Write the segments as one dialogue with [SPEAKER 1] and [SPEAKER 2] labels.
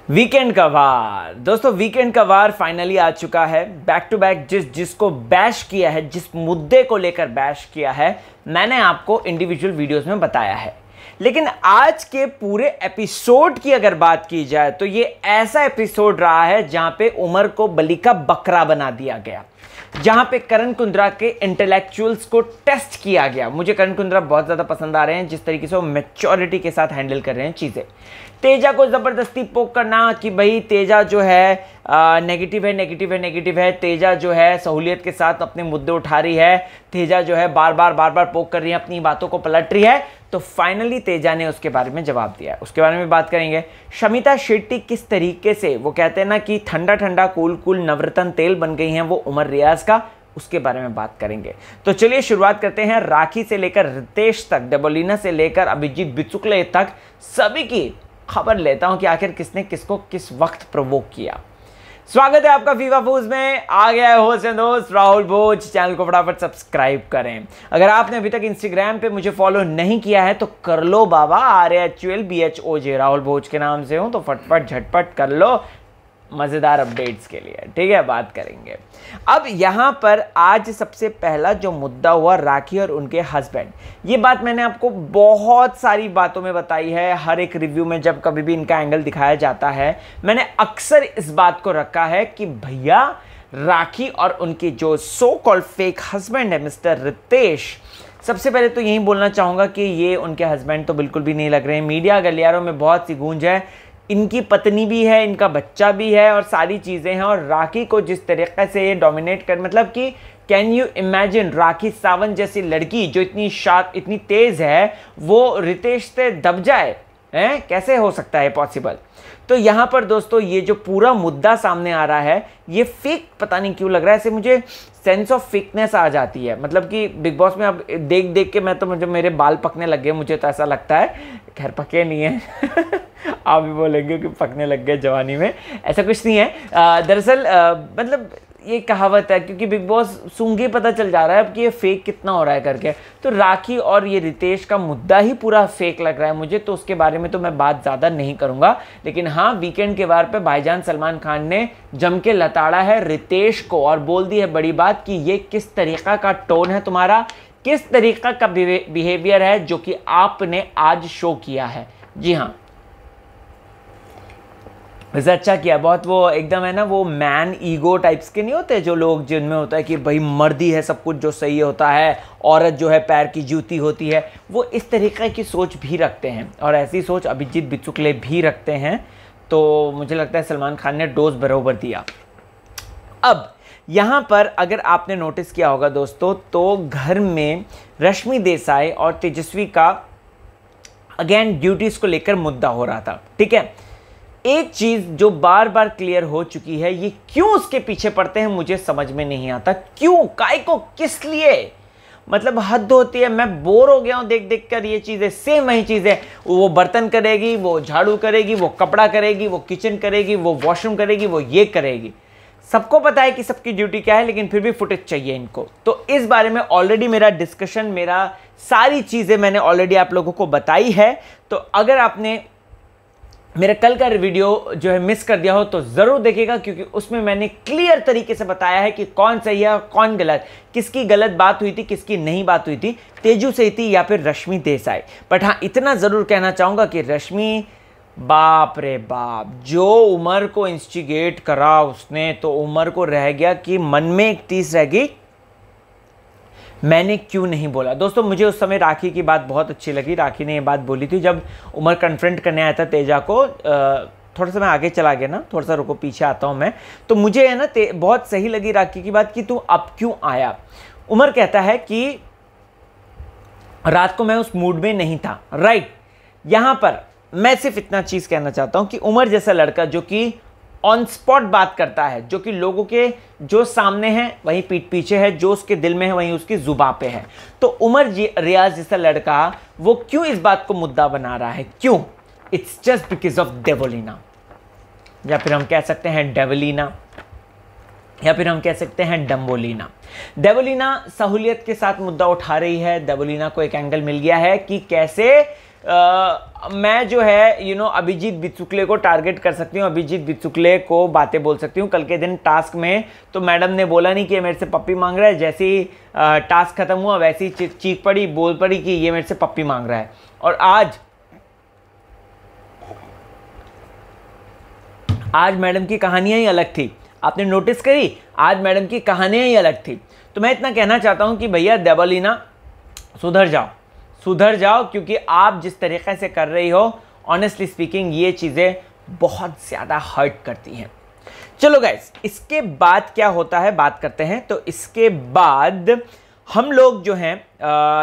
[SPEAKER 1] Weekend का वार। दोस्तों weekend का वार फाइनली आ चुका है। बैक टू बैक जिसको बैश किया है, जिस मुद्दे को लेकर बैश किया है, मैंने आपको इंडिविजुअल वीडियोस में बताया है। लेकिन आज के पूरे एपिसोड की अगर बात की जाए तो ये ऐसा एपिसोड रहा है जहां पे उमर को बलि का बकरा बना दिया गया, जहां पे करण कुंद्रा के इंटेलेक्चुअल्स को टेस्ट किया गया। मुझे करण कुंद्रा बहुत ज़्यादा पसंद आ रहे हैं, जिस तरीके से वो मैच्योरिटी के साथ हैंडल कर रहे हैं चीज़ें। तेजा को ज़बरदस्ती पोक करना कि भाई तेजा जो है नेगेटिव है, तेजा जो है सहूलियत के साथ अपने मुद्दे उठा रही है, तेजा जो है बार बार पोक कर रही है, अपनी बातों को पलट रही है। तो फाइनली तेजा ने उसके बारे में जवाब दिया, उसके बारे में बात करेंगे। शमिता शेट्टी किस तरीके से, वो कहते हैं ना कि ठंडा ठंडा कूल नवरत्न तेल बन गई हैं वो उमर रियाज का, उसके बारे में बात करेंगे। तो चलिए शुरुआत करते हैं। राखी से लेकर रितेश तक, डेबोलिना से लेकर अभिजीत बिचुकले तक सभी की खबर लेता हूं कि आखिर किसने किसको किस वक्त प्रोवोक किया। स्वागत है आपका फीफा फूज में। आ गया है होस्ट एंड दोस्त राहुल भोज। चैनल को फटाफट सब्सक्राइब करें। अगर आपने अभी तक इंस्टाग्राम पे मुझे फॉलो नहीं किया है तो कर लो बाबा, RAHULBHOJ राहुल भोज के नाम से हूं, तो फटफट झटपट कर लो मजेदार अपडेट्स के लिए। ठीक है, बात करेंगे। अब यहां पर आज सबसे पहला जो मुद्दा हुआ राखी और उनके हस्बैंड, ये बात मैंने आपको बहुत सारी बातों में बताई है। हर एक रिव्यू में जब कभी भी इनका एंगल दिखाया जाता है, मैंने अक्सर इस बात को रखा है कि भैया राखी और उनके जो सो कॉल्ड फेक हस्बैंड है मिस्टर रितेश, सबसे पहले तो यही बोलना चाहूंगा कि ये उनके हस्बैंड तो बिल्कुल भी नहीं लग रहे हैं। मीडिया गलियारों में बहुत सी गूंज है, इनकी पत्नी भी है, इनका बच्चा भी है और सारी चीज़ें हैं। और राखी को जिस तरीके से ये डोमिनेट कर, मतलब कि can you imagine Rakhi Sawant जैसी लड़की जो इतनी शार्प, इतनी तेज़ है, वो रितेश से दब जाए, हैं? कैसे हो सकता है पॉसिबल? तो यहाँ पर दोस्तों ये जो पूरा मुद्दा सामने आ रहा है, ये फेक पता नहीं क्यों लग रहा है। ऐसे मुझे सेंस ऑफ फेकनेस आ जाती है। मतलब कि बिग बॉस में अब देख के मैं तो, मुझे मेरे बाल पकने लग गए, मुझे तो ऐसा लगता है। खैर पके नहीं है आप भी बोलेंगे कि पकने लग गए जवानी में, ऐसा कुछ नहीं है। दरअसल मतलब ये कहावत है, क्योंकि बिग बॉस सूंघे पता चल जा रहा है अब कि ये फेक कितना हो रहा है करके। तो राखी और ये रितेश का मुद्दा ही पूरा फेक लग रहा है मुझे, तो उसके बारे में तो मैं बात ज़्यादा नहीं करूँगा। लेकिन हाँ, वीकेंड के वार पे भाईजान सलमान खान ने जम के लताड़ा है रितेश को और बोल दी है बड़ी बात कि ये किस तरीक़ा का टोन है तुम्हारा, किस तरीक़ा का बिहेवियर है जो कि आपने आज शो किया है। जी हाँ, वैसे अच्छा किया बहुत। वो एकदम है ना, वो मैन ईगो टाइप्स के नहीं होते जो लोग, जिनमें होता है कि भाई मर्दी है सब कुछ जो सही होता है, औरत जो है पैर की जूती होती है, वो इस तरीके की सोच भी रखते हैं और ऐसी सोच अभिजीत बिचुकले भी रखते हैं। तो मुझे लगता है सलमान खान ने डोज बराबर दिया। अब यहाँ पर अगर आपने नोटिस किया होगा दोस्तों, तो घर में रश्मि देसाई और तेजस्वी का अगेन ड्यूटीज को लेकर मुद्दा हो रहा था। ठीक है, एक चीज जो बार बार क्लियर हो चुकी है, ये क्यों उसके पीछे पड़ते हैं मुझे समझ में नहीं आता। क्यों, काय को, किस लिए? मतलब हद होती है। मैं बोर हो गया हूं देख कर ये चीजें, सेम वही चीजें। वो बर्तन करेगी, वो झाड़ू करेगी, वो कपड़ा करेगी, वो किचन करेगी, वो वॉशरूम करेगी, वो ये करेगी। सबको पता है कि सबकी ड्यूटी क्या है, लेकिन फिर भी फुटेज चाहिए इनको। तो इस बारे में ऑलरेडी मेरा डिस्कशन, मेरा सारी चीजें मैंने ऑलरेडी आप लोगों को बताई है। तो अगर आपने मेरा कल का वीडियो जो है मिस कर दिया हो तो जरूर देखिएगा, क्योंकि उसमें मैंने क्लियर तरीके से बताया है कि कौन सही है और कौन गलत, किसकी गलत बात हुई थी, किसकी नहीं बात हुई थी, तेजू सही थी या फिर रश्मि देसाई। बट हाँ, इतना जरूर कहना चाहूंगा कि रश्मि, बाप रे बाप, जो उमर को इंस्टिगेट करा उसने, तो उमर को रह गया कि मन में एक टीस रह गई, मैंने क्यों नहीं बोला। दोस्तों मुझे उस समय राखी की बात बहुत अच्छी लगी। राखी ने ये बात बोली थी जब उमर कन्फ्रंट करने आया था तेजा को। थोड़ा सा मैं आगे चला गया ना, थोड़ा सा रुको, पीछे आता हूँ मैं। तो मुझे है ना बहुत सही लगी राखी की बात कि तू अब क्यों आया। उमर कहता है कि रात को मैं उस मूड में नहीं था। राइट, यहां पर मैं सिर्फ इतना चीज कहना चाहता हूं कि उमर जैसा लड़का जो कि ऑन स्पॉट बात करता है, जो कि लोगों के जो सामने है वहीं पीठ पीछे है, जो उसके दिल में है वहीं उसकी जुबान पे है। तो उमर रियाज जैसा लड़का वो क्यों इस बात को मुद्दा बना रहा है? क्यों? इट्स जस्ट बिकॉज ऑफ डेवोलिना, या फिर हम कह सकते हैं डेवलिना, या फिर हम कह सकते हैं डम्बोलिना। डेवलिना सहूलियत के साथ मुद्दा उठा रही है। डेवलिना को एक एंगल मिल गया है कि कैसे मैं जो है अभिजीत बिचुकले को टारगेट कर सकती हूँ, अभिजीत बिचुकले को बातें बोल सकती हूँ। कल के दिन टास्क में तो मैडम ने बोला नहीं कि मेरे से पप्पी मांग रहा है, जैसे ही टास्क खत्म हुआ वैसे ही चीख पड़ी, बोल पड़ी कि ये मेरे से पप्पी मांग रहा है। और आज मैडम की कहानियां ही अलग थी, आपने नोटिस करी, आज मैडम की कहानियां ही अलग थी। तो मैं इतना कहना चाहता हूं कि भैया देवलीना सुधर जाओ, क्योंकि आप जिस तरीके से कर रही हो ऑनेस्टली स्पीकिंग ये चीज़ें बहुत ज़्यादा हर्ट करती हैं। चलो गाइस, इसके बाद क्या होता है बात करते हैं। तो इसके बाद हम लोग जो हैं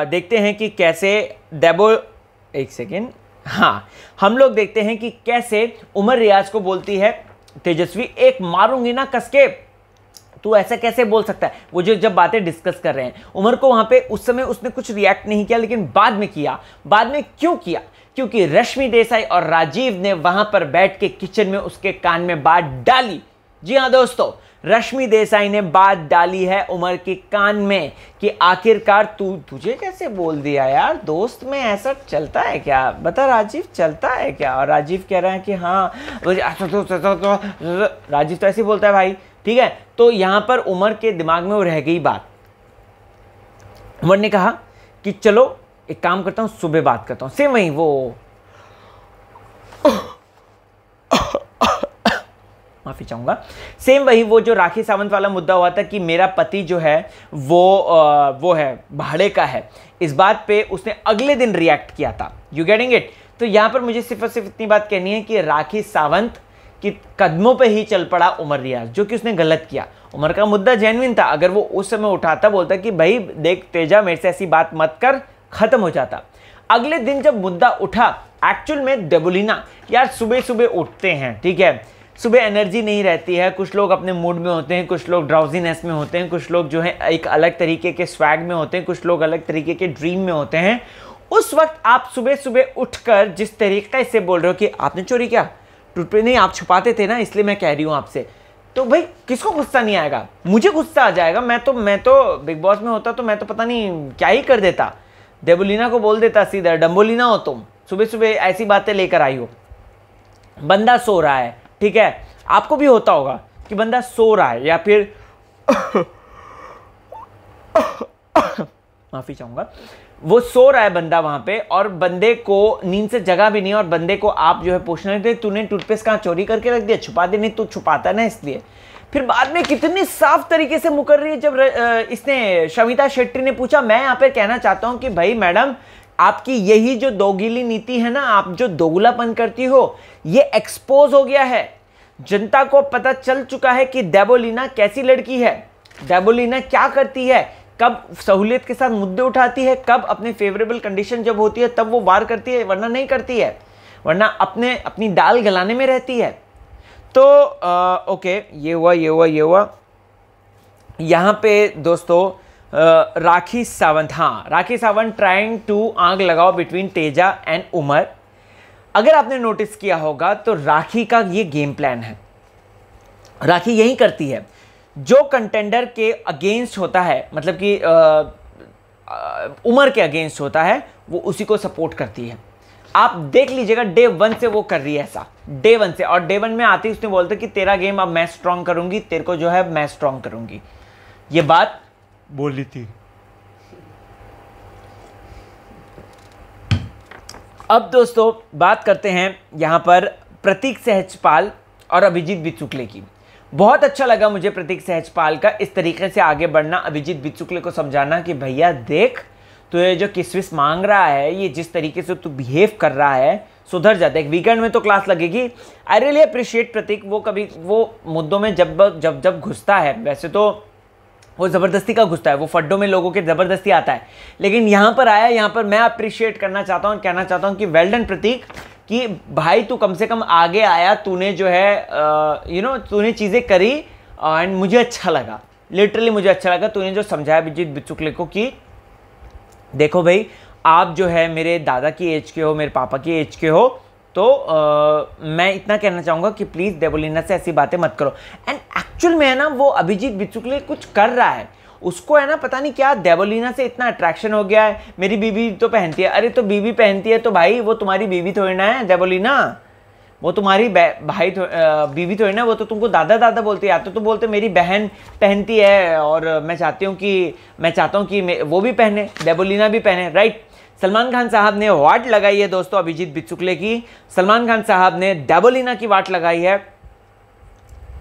[SPEAKER 1] देखते हैं कि कैसे हम लोग देखते हैं कि कैसे उमर रियाज को बोलती है तेजस्वी, एक मारूंगी ना कसके, तू ऐसा कैसे बोल सकता है। वो जो जब बातें डिस्कस कर रहे हैं उमर को वहां पे उस समय उसने कुछ रिएक्ट नहीं किया, लेकिन बाद में किया। बाद में क्यों किया? क्योंकि रश्मि देसाई और राजीव ने वहां पर बैठ के किचन में उसके कान में बात डाली। जी हाँ दोस्तों, रश्मि देसाई ने बात डाली है उमर के कान में कि आखिरकार तुझे कैसे बोल दिया यार, दोस्त में ऐसा चलता है क्या, बता राजीव, चलता है क्या? और राजीव कह रहा है कि हाँ, राजीव तो ऐसे बोलता है भाई, ठीक है। तो यहां पर उमर के दिमाग में वो रह गई बात। उमर ने कहा कि चलो एक काम करता हूं, सुबह बात करता हूं। सेम वही वो माफी चाहूंगा, सेम वही वो जो राखी सावंत वाला मुद्दा हुआ था कि मेरा पति जो है वो है भाड़े का है। इस बात पे उसने अगले दिन रिएक्ट किया था। You getting it? तो यहां पर मुझे सिर्फ इतनी बात कहनी है कि राखी सावंत कि कदमों पे ही चल पड़ा उमर रियाज, जो कि उसने गलत किया। उमर का मुद्दा जेन्युइन था, अगर वो उस समय उठाता, बोलता कि भाई देख तेजा, मेरे से ऐसी बात मत कर, खत्म हो जाता। अगले दिन जब मुद्दा उठा, एक्चुअल में देवलीना यार सुबह सुबह उठते हैं, ठीक है, सुबह एनर्जी नहीं रहती है, कुछ लोग अपने मूड में होते हैं, कुछ लोग ड्राउजीनेस में होते हैं, कुछ लोग जो है एक अलग तरीके के स्वैग में होते हैं, कुछ लोग अलग तरीके के ड्रीम में होते हैं। उस वक्त आप सुबह सुबह उठकर जिस तरीके से बोल रहे हो कि आपने चोरी किया, टूथपेस्ट नहीं, आप छुपाते थे ना, इसलिए मैं कह रही हूं आपसे, तो भाई किसको गुस्सा नहीं आएगा? मुझे गुस्सा आ जाएगा। मैं तो बिग बॉस में होता तो मैं तो पता नहीं क्या ही कर देता, देवलीना को बोल देता सीधा, डम्बोलीना हो तुम, सुबह सुबह ऐसी बातें लेकर आई हो। बंदा सो रहा है, ठीक है, आपको भी होता होगा कि बंदा सो रहा है या फिर माफी चाहूंगा, वो सो रहा है बंदा वहां पे, और बंदे को नींद से जगा भी नहीं, और बंदे को आप जो है पूछना नहीं, तूने टूथपेस्ट कहाँ चोरी करके रख दिया, छुपा दे, नहीं तू छुपाता ना इसलिए। फिर बाद में कितनी साफ तरीके से मुकर रही है जब इसने शमिता शेट्टी ने पूछा। मैं यहाँ पे कहना चाहता हूं कि भाई मैडम, आपकी यही जो दोगली नीति है ना, आप जो दोगलापन करती हो, ये एक्सपोज हो गया है। जनता को पता चल चुका है कि देवलीना कैसी लड़की है, देवलीना क्या करती है, कब सहूलियत के साथ मुद्दे उठाती है, कब अपने फेवरेबल कंडीशन जब होती है तब वो वार करती है, वरना नहीं करती है, वरना अपनी दाल गलाने में रहती है। तो ओके, ये हुआ यहां पे दोस्तों राखी सावंत ट्राइंग टू आग लगाओ बिटवीन तेजा एंड उमर। अगर आपने नोटिस किया होगा तो राखी का ये गेम प्लान है। राखी यही करती है, जो कंटेंडर के अगेंस्ट होता है, मतलब कि उमर के अगेंस्ट होता है, वो उसी को सपोर्ट करती है। आप देख लीजिएगा, डे 1 से वो कर रही है ऐसा, डे 1 से। और डे 1 में आती उसने बोलता कि तेरा गेम अब मैं स्ट्रांग करूंगी, तेरे को जो है मैं स्ट्रांग करूंगी, ये बात बोली थी। अब दोस्तों बात करते हैं यहां पर प्रतीक सहजपाल और अभिजीत बिचुकले की। बहुत अच्छा लगा मुझे प्रतीक सहजपाल का इस तरीके से आगे बढ़ना, अभिजीत बिचुकले को समझाना कि भैया देख, तो ये जो किसविस मांग रहा है, ये जिस तरीके से तू बिहेव कर रहा है, सुधर जाता है। एक वीकेंड में तो क्लास लगेगी। आई रियली अप्रिशिएट प्रतीक, वो कभी वो मुद्दों में जब घुसता है, वैसे तो वो ज़बरदस्ती का घुसता है, वो फड्डों में लोगों के ज़बरदस्ती आता है, लेकिन यहाँ पर आया, यहाँ पर मैं अप्रिशिएट करना चाहता हूँ, कहना चाहता हूँ कि वेल डन प्रतीक, कि भाई तू कम से कम आगे आया, तूने जो है तूने चीज़ें करी, एंड मुझे अच्छा लगा, लिटरली मुझे अच्छा लगा तूने जो समझाया अभिजीत बिचुकले को कि देखो भाई, आप जो है मेरे दादा की एज के हो, मेरे पापा की एज के हो, तो मैं इतना कहना चाहूँगा कि प्लीज़ देवलीना से ऐसी बातें मत करो। एंड एक्चुअल में है ना, वो अभिजीत बिचुकले कुछ कर रहा है, उसको है ना पता नहीं क्या देवोलीना से इतना अट्रैक्शन हो गया है, मेरी बीवी तो पहनती है। अरे तो बीवी पहनती है तो भाई वो तुम्हारी बीवी थोड़ी ना है देवोलीना, वो तुम्हारी बीवी थोड़ी ना, वो तो तुमको दादा दादा बोलती है। या तो बोलते मेरी बहन पहनती है और मैं चाहता हूँ कि वो भी पहने, देवोलीना भी पहने, राइट। सलमान खान साहब ने वाट लगाई है दोस्तों अभिजीत बिचुकले की, सलमान खान साहब ने देवोलीना की वाट लगाई है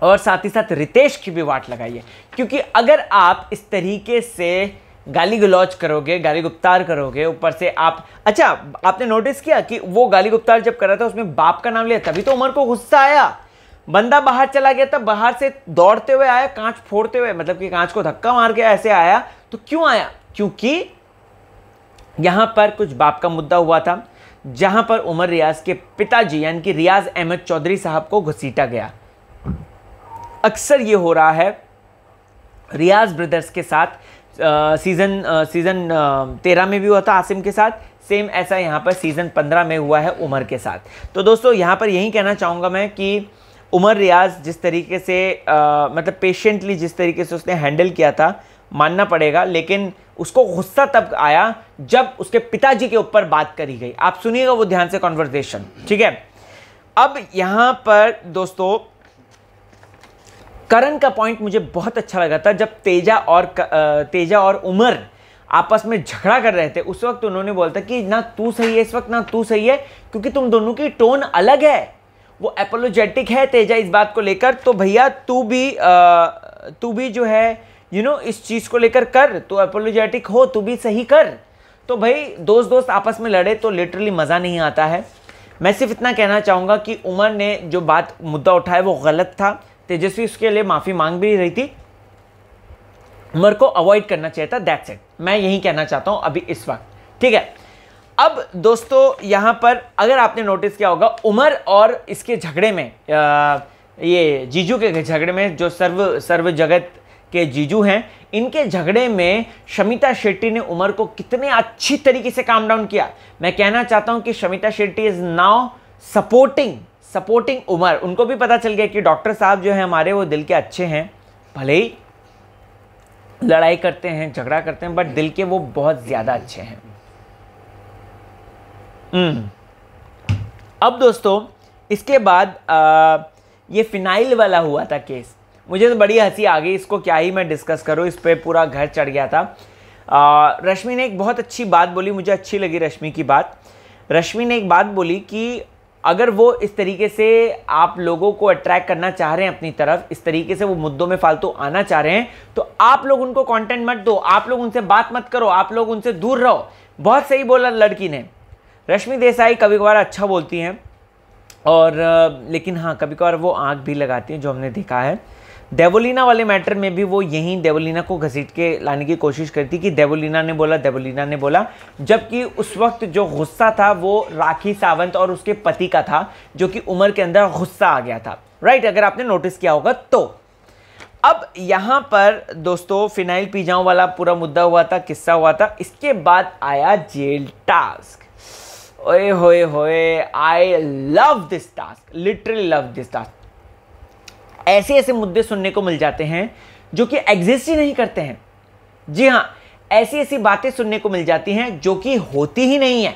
[SPEAKER 1] और साथ ही साथ रितेश की भी वाट लगाई है। क्योंकि अगर आप इस तरीके से गाली गलौज करोगे, गाली गुप्तार करोगे, ऊपर से आप, अच्छा आपने नोटिस किया कि वो गाली गुप्तार जब कर रहा था उसमें बाप का नाम लिया, तभी तो उमर को गुस्सा आया। बंदा बाहर चला गया, तब बाहर से दौड़ते हुए आया, कांच फोड़ते हुए, मतलब कि कांच को धक्का मार के ऐसे आया। तो क्यों आया? क्योंकि यहां पर कुछ बाप का मुद्दा हुआ था, जहां पर उमर रियाज के पिताजी यानी कि रियाज अहमद चौधरी साहब को घसीटा गया। अक्सर ये हो रहा है रियाज ब्रदर्स के साथ, सीजन 13 में भी हुआ था आसिम के साथ, सेम ऐसा यहाँ पर सीजन 15 में हुआ है उमर के साथ। तो दोस्तों यहाँ पर यही कहना चाहूँगा मैं कि उमर रियाज जिस तरीके से मतलब पेशेंटली जिस तरीके से उसने हैंडल किया था, मानना पड़ेगा, लेकिन उसको गुस्सा तब आया जब उसके पिताजी के ऊपर बात करी गई। आप सुनिएगा वो ध्यान से कॉन्वर्सेशन, ठीक है। अब यहाँ पर दोस्तों करण का पॉइंट मुझे बहुत अच्छा लगा था, जब तेजा और उमर आपस में झगड़ा कर रहे थे, उस वक्त उन्होंने बोला था कि ना तू सही है इस वक्त, ना तू सही है, क्योंकि तुम दोनों की टोन अलग है। वो एपोलोजेटिक है तेजा इस बात को लेकर, तो भैया तू भी जो है इस चीज़ को लेकर कर, तो एपोलोजेटिक हो, तू भी सही कर। तो भाई दोस्त आपस में लड़े तो लिटरली मज़ा नहीं आता है। मैं सिर्फ इतना कहना चाहूँगा कि उमर ने जो मुद्दा उठाया वो गलत था, तेजस्वी उसके लिए माफ़ी मांग भी रही थी, उमर को अवॉइड करना चाहिए था, दैट्स इट। मैं यही कहना चाहता हूँ अभी इस वक्त, ठीक है। अब दोस्तों यहाँ पर अगर आपने नोटिस किया होगा, उमर और इसके झगड़े में, ये जीजू के झगड़े में, जो सर्व जगत के जीजू हैं, इनके झगड़े में शमिता शेट्टी ने उमर को कितने अच्छी तरीके से काम डाउन किया। मैं कहना चाहता हूं कि Shamita Shetty is now supporting Umar. उनको भी पता चल गया कि डॉक्टर साहब जो है हमारे, वो दिल के अच्छे हैं, भले ही लड़ाई करते हैं, झगड़ा करते हैं, बट दिल के वो बहुत ज्यादा अच्छे हैं। अब दोस्तों इसके बाद ये फिनाइल वाला हुआ था केस, मुझे तो बड़ी हंसी आ गई, इसको क्या ही मैं डिस्कस करूँ, इस पे पूरा घर चढ़ गया था। रश्मि ने एक बहुत अच्छी बात बोली, मुझे अच्छी लगी रश्मि की बात। रश्मि ने एक बात बोली कि अगर वो इस तरीके से आप लोगों को अट्रैक्ट करना चाह रहे हैं अपनी तरफ, इस तरीके से वो मुद्दों में फालतू आना चाह रहे हैं, तो आप लोग उनको कंटेंट मत दो, आप लोग उनसे बात मत करो, आप लोग उनसे दूर रहो। बहुत सही बोला लड़की ने। रश्मि देसाई कभी कभार अच्छा बोलती हैं, और लेकिन हाँ कभी कभार वो आँख भी लगाती हैं, जो हमने देखा है। देवोलीना वाले मैटर में भी वो यहीं देवोलीना को घसीट के लाने की कोशिश करती कि देवोलीना ने बोला, जबकि उस वक्त जो गुस्सा था वो राखी सावंत और उसके पति का था, जो कि उमर के अंदर गुस्सा आ गया था, राइट, अगर आपने नोटिस किया होगा तो। अब यहाँ पर दोस्तों फिनाइल पिजाओं वाला पूरा मुद्दा हुआ था, किस्सा हुआ था। इसके बाद आया जेल टास्क। ओए होए होए, I love this task, literally love this task. ऐसे ऐसे मुद्दे सुनने को मिल जाते हैं जो कि एग्जिस्ट ही नहीं करते हैं। जी हाँ, ऐसी ऐसी बातें सुनने को मिल जाती हैं जो कि होती ही नहीं है।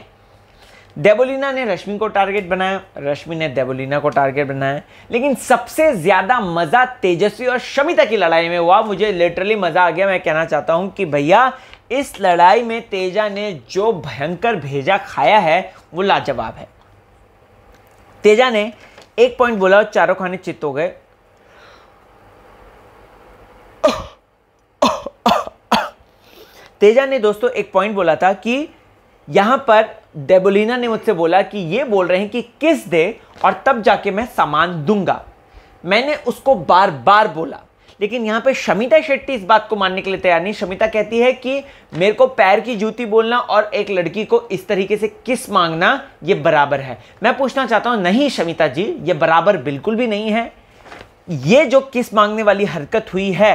[SPEAKER 1] देवोलीना ने रश्मि को टारगेट बनाया, रश्मि ने देवोलीना को टारगेट बनाया, लेकिन सबसे ज्यादा मजा तेजस्वी और शमिता की लड़ाई में हुआ। मुझे लिटरली मजा आ गया। मैं कहना चाहता हूं कि भैया इस लड़ाई में तेजा ने जो भयंकर भेजा खाया है वो लाजवाब है। तेजा ने एक पॉइंट बोला और चारों खाने चित्त हो गए। तेजा ने दोस्तों एक पॉइंट बोला था कि यहां पर देवोलीना ने मुझसे बोला कि ये बोल रहे हैं कि किस दे और तब जाके मैं सामान दूंगा। मैंने उसको बार बार बोला, लेकिन यहां पे शमिता शेट्टी इस बात को मानने के लिए तैयार नहीं। शमिता कहती है कि मेरे को पैर की जूती बोलना और एक लड़की को इस तरीके से किस मांगना ये बराबर है। मैं पूछना चाहता हूं, नहीं शमिता जी, ये बराबर बिल्कुल भी नहीं है। ये जो किस मांगने वाली हरकत हुई है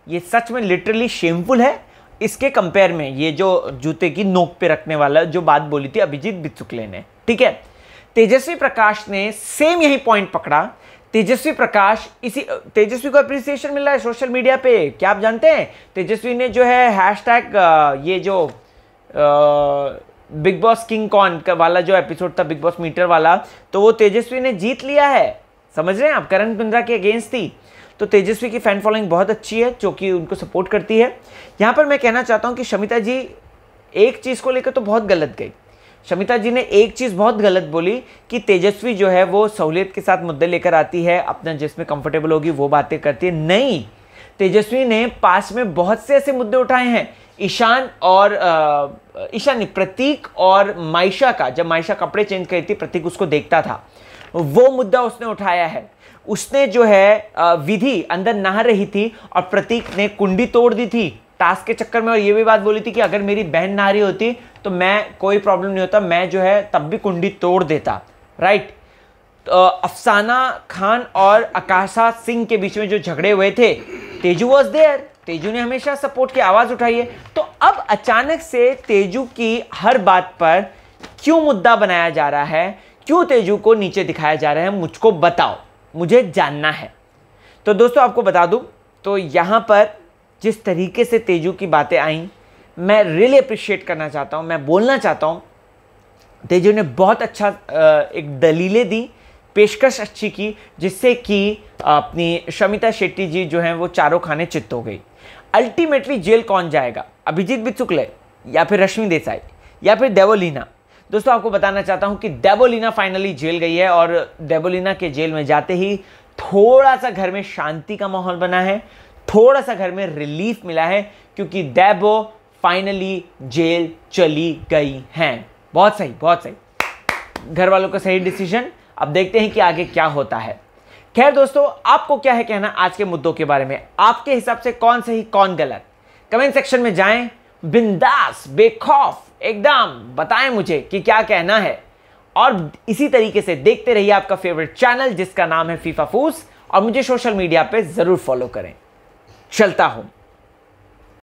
[SPEAKER 1] ये सच में लिटरली शेमफुल है। इसके कंपेयर में ये जो जूते की नोक पे रखने वाला जो बात बोली थी अभिजीत बिचुकले ने, ठीक है, तेजस्वी प्रकाश ने सेम यही पॉइंट पकड़ा। तेजस्वी प्रकाश, इसी तेजस्वी को अप्रिसिएशन मिल रहा है सोशल मीडिया पे, क्या आप जानते हैं? तेजस्वी ने जो है हैशटैग ये जो बिग बॉस किंग कॉन का वाला जो एपिसोड था, बिग बॉस मीटर वाला, तो वो तेजस्वी ने जीत लिया है। समझ रहे हैं आप? करण बिंद्रा के अगेंस्ट थी। तो तेजस्वी की फैन फॉलोइंग बहुत अच्छी है जो कि उनको सपोर्ट करती है। यहाँ पर मैं कहना चाहता हूँ कि शमिता जी एक चीज़ को लेकर तो बहुत गलत गई। शमिता जी ने एक चीज़ बहुत गलत बोली कि तेजस्वी जो है वो सहूलियत के साथ मुद्दे लेकर आती है, अपना जिसमें कंफर्टेबल होगी वो बातें करती है। नहीं, तेजस्वी ने पास में बहुत से ऐसे मुद्दे उठाए हैं। ईशान नहीं, प्रतीक और मायशा का, जब मायशा कपड़े चेंज करी थी, प्रतीक उसको देखता था, वो मुद्दा उसने उठाया है। उसने जो है विधि अंदर नहा रही थी और प्रतीक ने कुंडी तोड़ दी थी टास्क के चक्कर में, और ये भी बात बोली थी कि अगर मेरी बहन नहा रही होती तो मैं, कोई प्रॉब्लम नहीं होता, मैं जो है तब भी कुंडी तोड़ देता। राइट। अफसाना खान और आकाशा सिंह के बीच में जो झगड़े हुए थे, तेजू वॉज देयर, तेजू ने हमेशा सपोर्ट की आवाज उठाई है। तो अब अचानक से तेजू की हर बात पर क्यों मुद्दा बनाया जा रहा है, क्यों तेजू को नीचे दिखाया जा रहा है, मुझको बताओ, मुझे जानना है। तो दोस्तों आपको बता दूं, तो यहां पर जिस तरीके से तेजू की बातें आई, मैं रियली अप्रिशिएट करना चाहता हूं, मैं बोलना चाहता हूं, तेजू ने बहुत अच्छा एक दलीलें दी, पेशकश अच्छी की, जिससे कि अपनी शमिता शेट्टी जी जो हैं वो चारों खाने चित्त हो गई। अल्टीमेटली जेल कौन जाएगा, अभिजीत बिचुकले या फिर रश्मि देसाई या फिर देवोलीना? दोस्तों आपको बताना चाहता हूं कि देवोलीना फाइनली जेल गई है, और देवोलीना के जेल में जाते ही थोड़ा सा घर में शांति का माहौल बना है, थोड़ा सा घर में रिलीफ मिला है, क्योंकि देवो फाइनली जेल चली गई हैं। बहुत सही, बहुत सही, घर वालों का सही डिसीजन। अब देखते हैं कि आगे क्या होता है। खैर दोस्तों, आपको क्या है कहना आज के मुद्दों के बारे में? आपके हिसाब से कौन सही कौन गलत? कमेंट सेक्शन में जाएं, बिंदास बेखौफ एकदम बताएं मुझे कि क्या कहना है। और इसी तरीके से देखते रहिए आपका फेवरेट चैनल जिसका नाम है फीफा फूस, और मुझे सोशल मीडिया पे जरूर फॉलो करें। चलता हूं।